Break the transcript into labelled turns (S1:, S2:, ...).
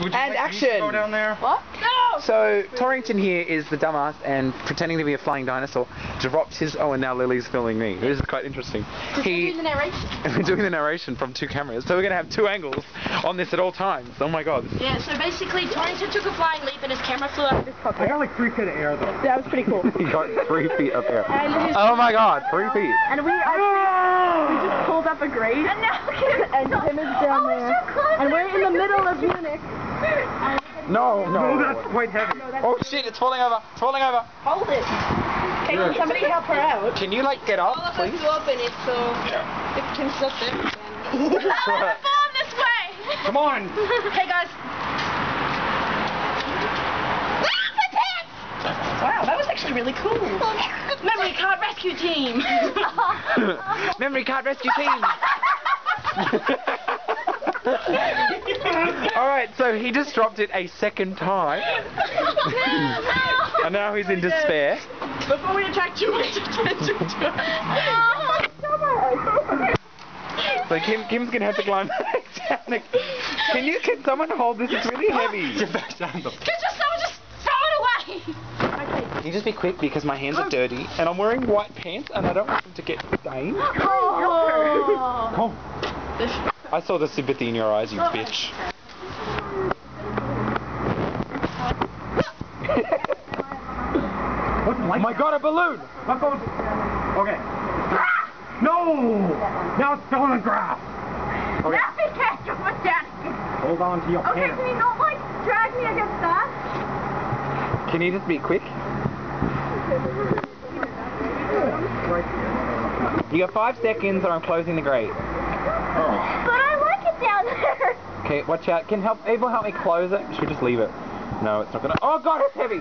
S1: And action!
S2: Go down there.
S3: What? No!
S1: So, Torrington here is the dumbass and pretending to be a flying dinosaur dropped his... Oh, and now Lily's filming me. This is quite interesting.
S3: We're doing the narration.
S1: We're doing the narration from two cameras, so we're going to have two angles on this at all times. Oh my god.
S3: Yeah, so basically Torrington took a flying leap and his camera flew out of his pocket.
S2: I got like 3 feet of air though.
S3: That was pretty cool.
S1: He got 3 feet up there.
S3: And
S1: Oh my god, 3 feet.
S3: And we just pulled up a grate. And Tim is down there. And we're in the middle of Munich.
S1: No,
S2: No, that's quite heavy.
S1: Oh shit, it's falling over. It's falling over.
S3: Hold it. Hey, can somebody help her out?
S1: Can you like get up, please?
S3: To open it, so if Tim's up there, then... this way!
S2: Come on.
S3: Hey guys. Wow, that was actually really cool. Memory card rescue team.
S1: Memory card rescue team. Alright, so he just dropped it a second time. And now he's in despair.
S3: Before we attract too much attention to it.
S1: So Kim's gonna have to climb back down. Can someone hold this? It's really heavy.
S2: Get back down.
S3: Could someone just throw it away? Okay.
S1: Can you just be quick because my hands are dirty and I'm wearing white pants and I don't want them to get stained.
S2: Oh.
S1: I saw the sympathy in your eyes, you bitch.
S2: What's the light?
S1: Oh my god, a balloon!
S2: My phone. Okay. No! Now it's still on the grass.
S1: Okay.
S4: Nothing can't do with that.
S2: Hold on to your
S4: Okay,
S2: pants.
S4: can you not like drag me against that?
S1: Can you just be quick? You got 5 seconds or I'm closing the grate.
S4: But I like it down there.
S1: Okay, watch out. Can Ava help me close it? Should we just leave it? No, it's not gonna. Oh god, it's heavy!